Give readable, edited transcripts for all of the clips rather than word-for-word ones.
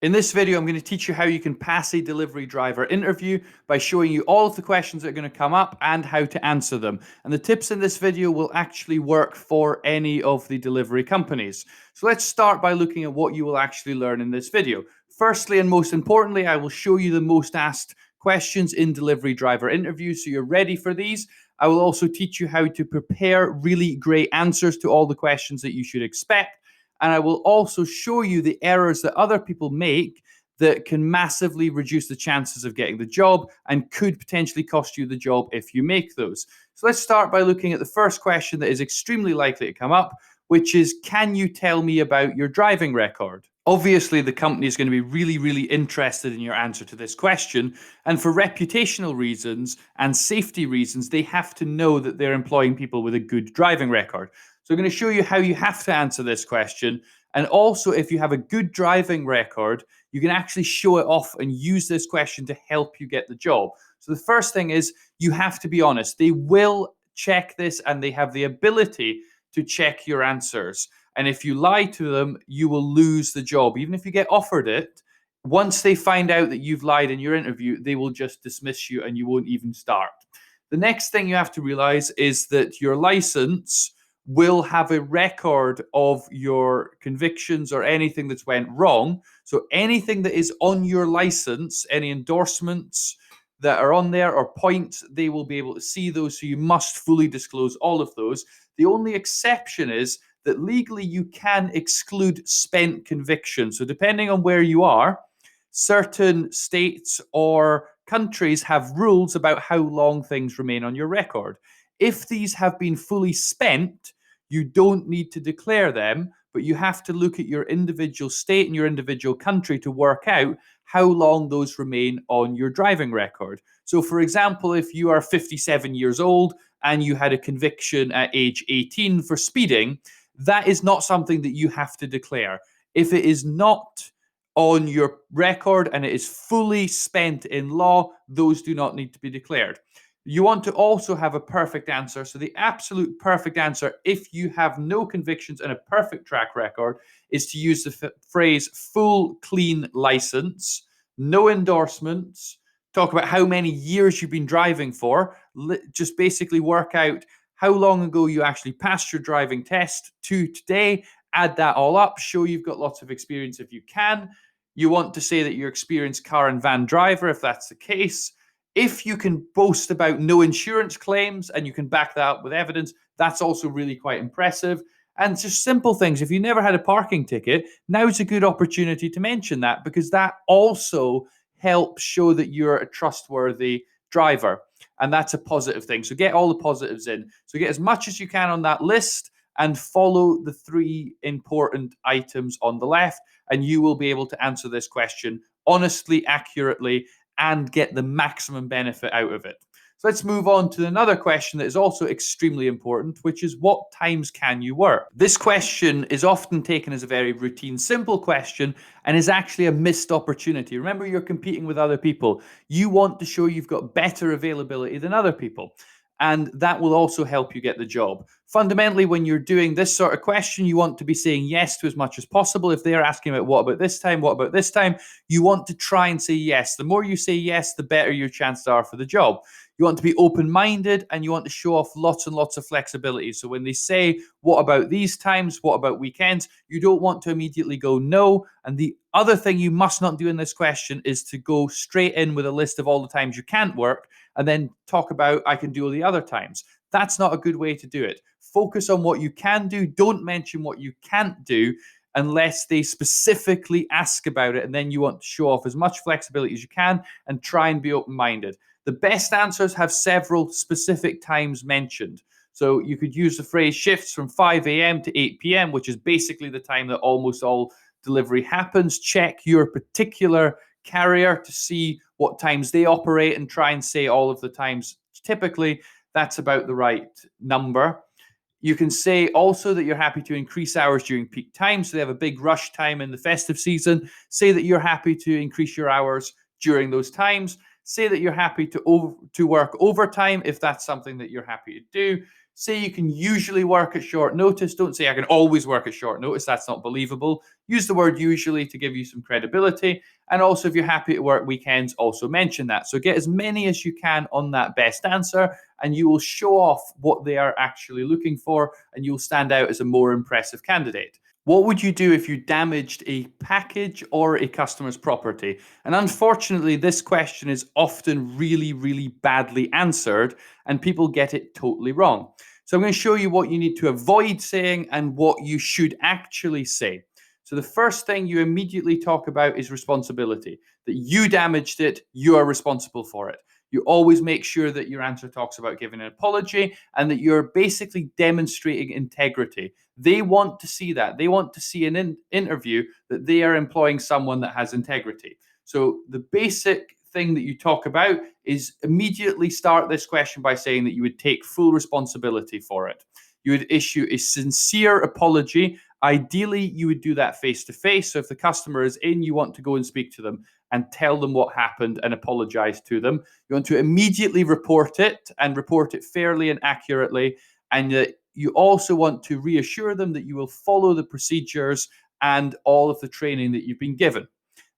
In this video, I'm going to teach you how you can pass a delivery driver interview by showing you all of the questions that are going to come up and how to answer them. And the tips in this video will actually work for any of the delivery companies. So let's start by looking at what you will actually learn in this video. Firstly, and most importantly, I will show you the most asked questions in delivery driver interviews, so you're ready for these. I will also teach you how to prepare really great answers to all the questions that you should expect. And I will also show you the errors that other people make that can massively reduce the chances of getting the job and could potentially cost you the job if you make those. So let's start by looking at the first question that is extremely likely to come up, which is, can you tell me about your driving record? Obviously, the company is going to be really interested in your answer to this question. And for reputational reasons and safety reasons, they have to know that they're employing people with a good driving record. So I'm going to show you how you have to answer this question. And also, if you have a good driving record, you can actually show it off and use this question to help you get the job. So the first thing is you have to be honest. They will check this and they have the ability to check your answers. And if you lie to them, you will lose the job. Even if you get offered it, once they find out that you've lied in your interview, they will just dismiss you and you won't even start. The next thing you have to realize is that your license will have a record of your convictions or anything that's went wrong. So anything that is on your license, any endorsements that are on there or points, they will be able to see those. So you must fully disclose all of those. The only exception is that legally you can exclude spent convictions. So depending on where you are, certain states or countries have rules about how long things remain on your record. If these have been fully spent, you don't need to declare them, but you have to look at your individual state and your individual country to work out how long those remain on your driving record. So for example, if you are 57 years old and you had a conviction at age 18 for speeding, that is not something that you have to declare. If it is not on your record and it is fully spent in law, those do not need to be declared. You want to also have a perfect answer. So the absolute perfect answer, if you have no convictions and a perfect track record, is to use the phrase full clean license, no endorsements, talk about how many years you've been driving for, just basically work out how long ago you actually passed your driving test to today, add that all up, show you've got lots of experience if you can. You want to say that you're experienced car and van driver if that's the case. If you can boast about no insurance claims and you can back that up with evidence, that's also really quite impressive. And just simple things. If you never had a parking ticket, now's a good opportunity to mention that, because that also helps show that you're a trustworthy driver. And that's a positive thing. So get all the positives in. So get as much as you can on that list and follow the three important items on the left, and you will be able to answer this question honestly, accurately, and get the maximum benefit out of it. So let's move on to another question that is also extremely important, which is, what times can you work? This question is often taken as a very routine, simple question and is actually a missed opportunity. Remember, you're competing with other people. You want to show you've got better availability than other people. And that will also help you get the job. Fundamentally, when you're doing this sort of question, you want to be saying yes to as much as possible. If they're asking about what about this time, what about this time, you want to try and say yes. The more you say yes, the better your chances are for the job. You want to be open-minded and you want to show off lots and lots of flexibility. So when they say, what about these times? What about weekends? You don't want to immediately go no. And the other thing you must not do in this question is to go straight in with a list of all the times you can't work and then talk about, I can do all the other times. That's not a good way to do it. Focus on what you can do. Don't mention what you can't do unless they specifically ask about it. And then you want to show off as much flexibility as you can and try and be open-minded. The best answers have several specific times mentioned. So you could use the phrase shifts from 5 a.m. to 8 p.m., which is basically the time that almost all delivery happens. Check your particular carrier to see what times they operate and try and say all of the times. Typically, that's about the right number. You can say also that you're happy to increase hours during peak time. So they have a big rush time in the festive season. Say that you're happy to increase your hours during those times. Say that you're happy to work overtime if that's something that you're happy to do. Say you can usually work at short notice. Don't say I can always work at short notice. That's not believable. Use the word usually to give you some credibility. And also, if you're happy to work weekends, also mention that. So get as many as you can on that best answer, and you will show off what they are actually looking for, and you'll stand out as a more impressive candidate. What would you do if you damaged a package or a customer's property? And unfortunately, this question is often really, really badly answered, and people get it totally wrong. So I'm going to show you what you need to avoid saying and what you should actually say. So the first thing you immediately talk about is responsibility. That you damaged it, you are responsible for it. You always make sure that your answer talks about giving an apology and that you're basically demonstrating integrity. They want to see that. They want to see an interview that they are employing someone that has integrity. So the basic thing that you talk about is immediately start this question by saying that you would take full responsibility for it. You would issue a sincere apology. Ideally, you would do that face to face. So if the customer is in, you want to go and speak to them and tell them what happened and apologize to them. You want to immediately report it and report it fairly and accurately. And you also want to reassure them that you will follow the procedures and all of the training that you've been given.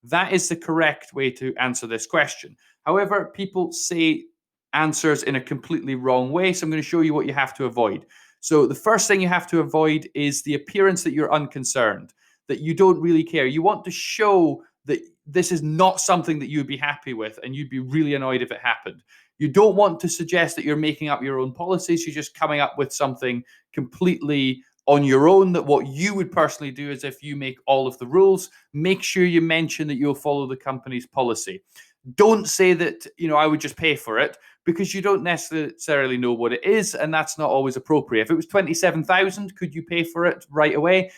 That is the correct way to answer this question. However, people say answers in a completely wrong way. So I'm going to show you what you have to avoid. So the first thing you have to avoid is the appearance that you're unconcerned, that you don't really care. You want to show that this is not something that you'd be happy with and you'd be really annoyed if it happened. You don't want to suggest that you're making up your own policies. You're just coming up with something completely on your own, that what you would personally do is if you make all of the rules, make sure you mention that you'll follow the company's policy. Don't say that, I would just pay for it, because you don't necessarily know what it is, and that's not always appropriate. If it was 27,000, could you pay for it right away?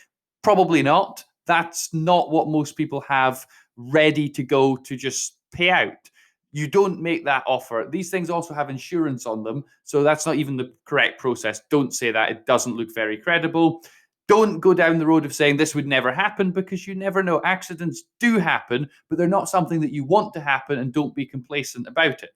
Probably not. That's not what most people have ready to go to just pay out. You don't make that offer. These things also have insurance on them, so that's not even the correct process. Don't say that. It doesn't look very credible. Don't go down the road of saying this would never happen, because you never know. Accidents do happen, but they're not something that you want to happen, and don't be complacent about it.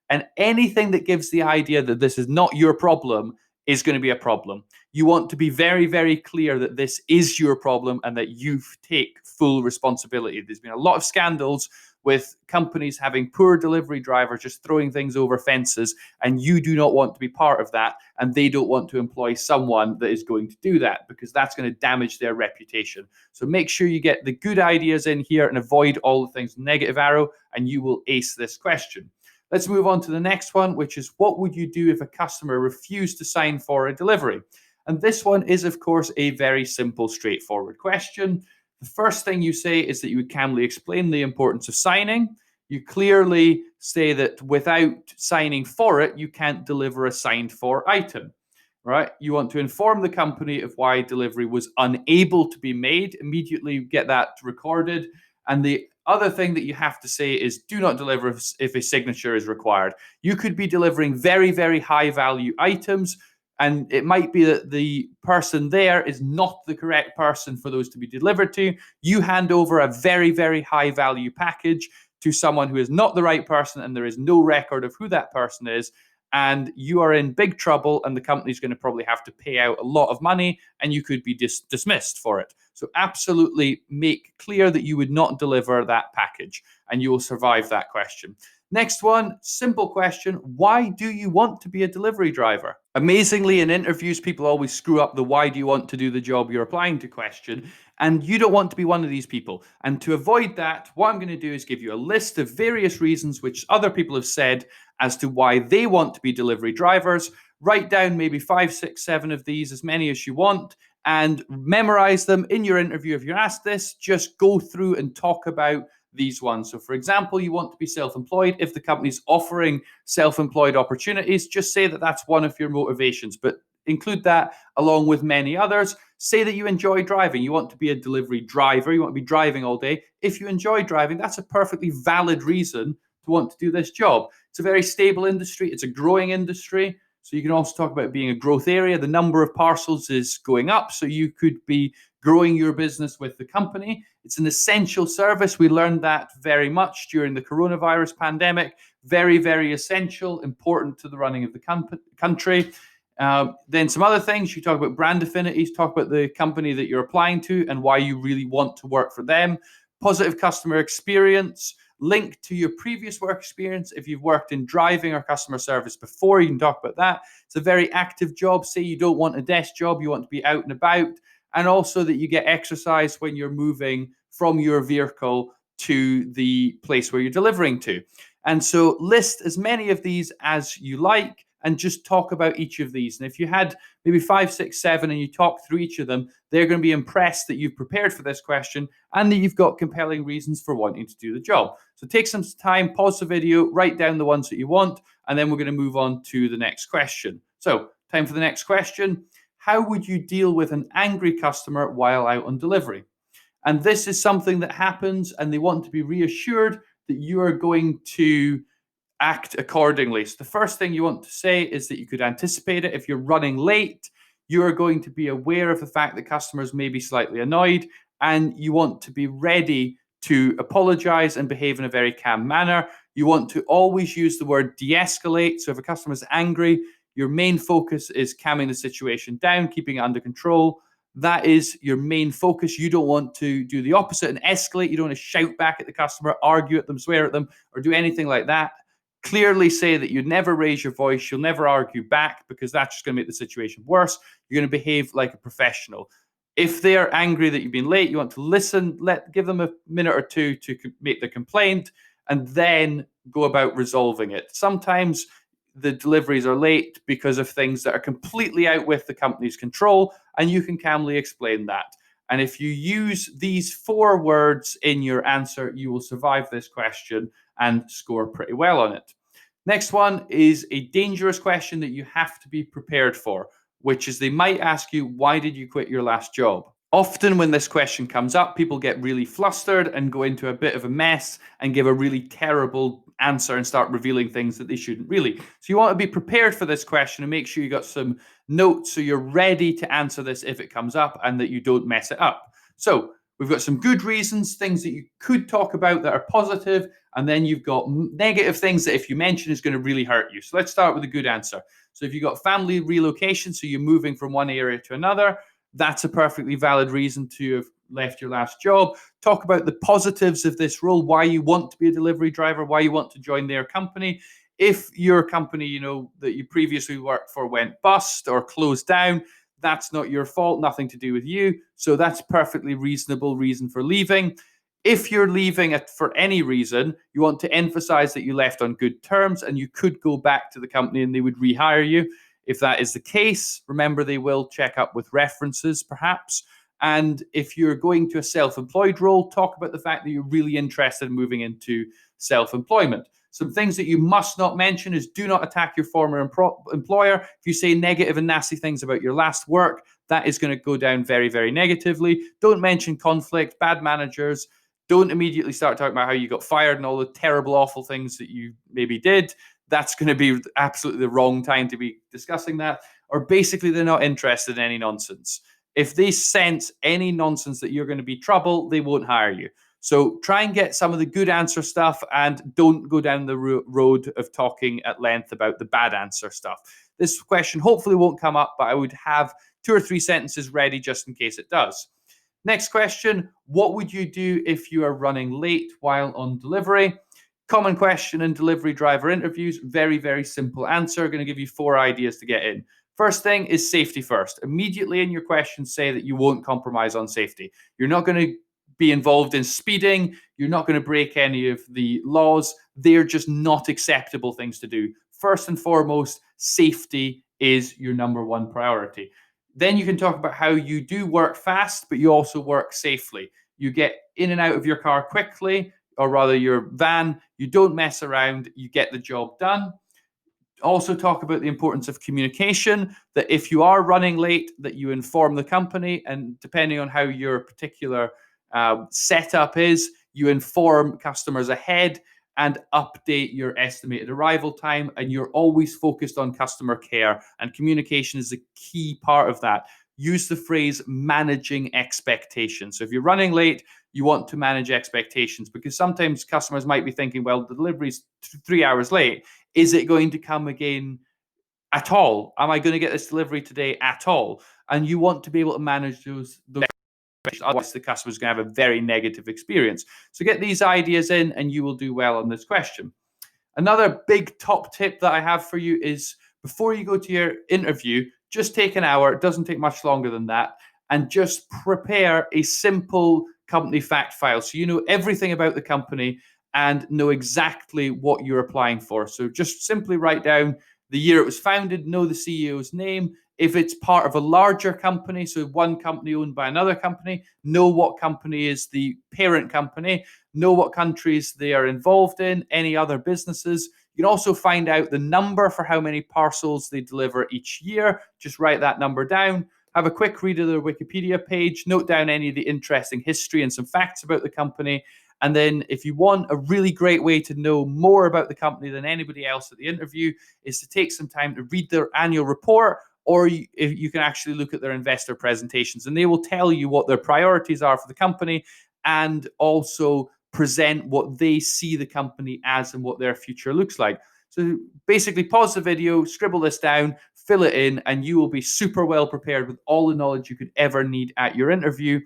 And anything that gives the idea that this is not your problem is going to be a problem. You want to be very, very clear that this is your problem and that you take full responsibility. There's been a lot of scandals with companies having poor delivery drivers just throwing things over fences, and you do not want to be part of that, and they don't want to employ someone that is going to do that, because that's going to damage their reputation. So make sure you get the good ideas in here and avoid all the things negative arrow, and you will ace this question. Let's move on to the next one, which is what would you do if a customer refused to sign for a delivery? And this one is, of course, a very simple, straightforward question. The first thing you say is that you would calmly explain the importance of signing. You clearly say that without signing for it, you can't deliver a signed for item, right? You want to inform the company of why delivery was unable to be made. Immediately get that recorded. And the other thing that you have to say is do not deliver if a signature is required. You could be delivering very, very high value items, and it might be that the person there is not the correct person for those to be delivered to. You hand over a very, very high value package to someone who is not the right person, and there is no record of who that person is, and you are in big trouble, and the company's going to probably have to pay out a lot of money, and you could be dismissed for it. So absolutely make clear that you would not deliver that package, and you will survive that question. Next one, simple question. Why do you want to be a delivery driver? Amazingly, in interviews, people always screw up the why do you want to do the job you're applying to question. And you don't want to be one of these people. And to avoid that, what I'm going to do is give you a list of various reasons which other people have said as to why they want to be delivery drivers. Write down maybe 5, 6, 7 of these, as many as you want, and memorize them in your interview. If you're asked this, just go through and talk about these ones. So for example, you want to be self-employed. If the company's offering self-employed opportunities, just say that that's one of your motivations, but include that along with many others. Say that you enjoy driving. You want to be a delivery driver. You want to be driving all day. If you enjoy driving, that's a perfectly valid reason to want to do this job. It's a very stable industry. It's a growing industry. So you can also talk about being a growth area. The number of parcels is going up, so you could be growing your business with the company. It's an essential service. We learned that very much during the coronavirus pandemic. Very, very essential, important to the running of the country. Then some other things, you talk about brand affinities, talk about the company that you're applying to and why you really want to work for them. Positive customer experience, link to your previous work experience. If you've worked in driving or customer service before, you can talk about that. It's a very active job. Say you don't want a desk job, you want to be out and about, and also that you get exercise when you're moving from your vehicle to the place where you're delivering to. And so list as many of these as you like and just talk about each of these. And if you had maybe 5, 6, 7 and you talk through each of them, they're going to be impressed that you've prepared for this question and that you've got compelling reasons for wanting to do the job. So take some time, pause the video, write down the ones that you want, and then we're going to move on to the next question. So time for the next question. How would you deal with an angry customer while out on delivery? And this is something that happens and they want to be reassured that you are going to act accordingly. So the first thing you want to say is that you could anticipate it. If you're running late, you are going to be aware of the fact that customers may be slightly annoyed and you want to be ready to apologize and behave in a very calm manner. You want to always use the word de-escalate. So if a customer is angry, your main focus is calming the situation down, keeping it under control. That is your main focus. You don't want to do the opposite and escalate. You don't want to shout back at the customer, argue at them, swear at them, or do anything like that. Clearly say that you'd never raise your voice, you'll never argue back, because that's just going to make the situation worse. You're going to behave like a professional. If they're angry that you've been late, you want to listen, give them a minute or two to make the complaint, and then go about resolving it. Sometimes the deliveries are late because of things that are completely out with the company's control, and you can calmly explain that. And if you use these 4 words in your answer, you will survive this question and score pretty well on it. Next one is a dangerous question that you have to be prepared for, which is they might ask you, why did you quit your last job? Often when this question comes up, people get really flustered and go into a bit of a mess and give a really terrible answer and start revealing things that they shouldn't really. So you want to be prepared for this question and make sure you got some notes so you're ready to answer this if it comes up and that you don't mess it up. So we've got some good reasons, things that you could talk about that are positive, and then you've got negative things that if you mention is going to really hurt you. So let's start with a good answer. So if you've got family relocation, so you're moving from one area to another, that's a perfectly valid reason to have left your last job. Talk about the positives of this role, why you want to be a delivery driver, why you want to join their company. If your company, that you previously worked for went bust or closed down, that's not your fault, nothing to do with you. So that's perfectly reasonable reason for leaving. If you're leaving for any reason, you want to emphasize that you left on good terms and you could go back to the company and they would rehire you. If that is the case, remember they will check up with references perhaps. And if you're going to a self-employed role, talk about the fact that you're really interested in moving into self-employment. Some things that you must not mention is do not attack your former employer. If you say negative and nasty things about your last work, that is going to go down very, very negatively. Don't mention conflict, bad managers. Don't immediately start talking about how you got fired and all the terrible, awful things that you maybe did. That's going to be absolutely the wrong time to be discussing that. Or basically, they're not interested in any nonsense. If they sense any nonsense that you're going to be trouble, they won't hire you. So try and get some of the good answer stuff and don't go down the road of talking at length about the bad answer stuff. This question hopefully won't come up, but I would have 2 or 3 sentences ready just in case it does. Next question, what would you do if you are running late while on delivery? Common question in delivery driver interviews, very, very simple answer. Going to give you 4 ideas to get in. First thing is safety first. Immediately in your question, say that you won't compromise on safety. You're not going to be involved in speeding. You're not going to break any of the laws. They're just not acceptable things to do. First and foremost, safety is your number 1 priority. Then you can talk about how you do work fast, but you also work safely. You get in and out of your car quickly, or rather your van. You don't mess around. You get the job done. Also talk about the importance of communication, that if you are running late, that you inform the company, and depending on how your particular setup is, you inform customers ahead and update your estimated arrival time. And you're always focused on customer care, and communication is a key part of that. Use the phrase managing expectations. So if you're running late, you want to manage expectations, because sometimes customers might be thinking, well, the delivery's 3 hours late. Is it going to come again at all. Am I going to get this delivery today at all? And you want to be able to manage those otherwise the customer's going to have a very negative experience. So get these ideas in and you will do well on this question. Another big top tip that I have for you is before you go to your interview, just take an hour. It doesn't take much longer than that. And just prepare a simple company fact file. So you know everything about the company and know exactly what you're applying for. So just simply write down the year it was founded, know the CEO's name. If it's part of a larger company, so one company owned by another company, know what company is the parent company, know what countries they are involved in, any other businesses. You can also find out the number for how many parcels they deliver each year. Just write that number down. Have a quick read of their Wikipedia page, note down any of the interesting history and some facts about the company. And then if you want a really great way to know more about the company than anybody else at the interview, is to take some time to read their annual report, or you can actually look at their investor presentations, and they will tell you what their priorities are for the company and also present what they see the company as and what their future looks like. So basically pause the video, scribble this down, fill it in, and you will be super well prepared with all the knowledge you could ever need at your interview.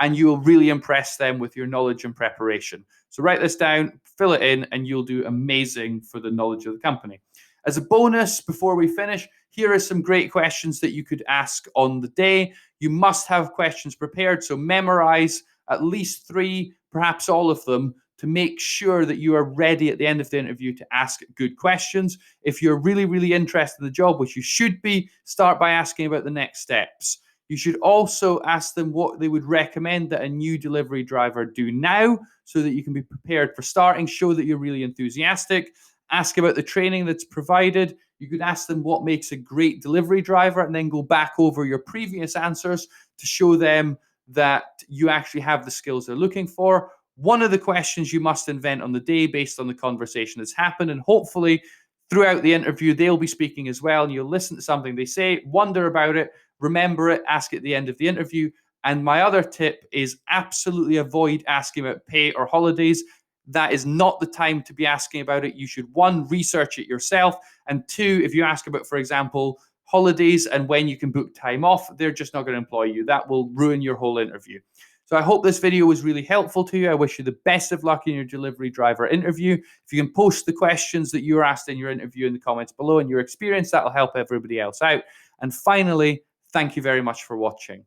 And you will really impress them with your knowledge and preparation. So write this down, fill it in, and you'll do amazing for the knowledge of the company. As a bonus, before we finish, here are some great questions that you could ask on the day. You must have questions prepared, so memorize at least 3, perhaps all of them, to make sure that you are ready at the end of the interview to ask good questions. If you're really, really interested in the job, which you should be, start by asking about the next steps. You should also ask them what they would recommend that a new delivery driver do now so that you can be prepared for starting. Show that you're really enthusiastic. Ask about the training that's provided. You could ask them what makes a great delivery driver and then go back over your previous answers to show them that you actually have the skills they're looking for. One of the questions you must invent on the day based on the conversation that's happened, and hopefully throughout the interview they'll be speaking as well, and you'll listen to something they say, wonder about it, remember it, ask at the end of the interview. And my other tip is absolutely avoid asking about pay or holidays. That is not the time to be asking about it. You should, 1, research it yourself, and 2, if you ask about, for example, holidays and when you can book time off, they're just not going to employ you. That will ruin your whole interview. So I hope this video was really helpful to you. I wish you the best of luck in your delivery driver interview. If you can post the questions that you were asked in your interview in the comments below and your experience, that'll help everybody else out. And finally, thank you very much for watching.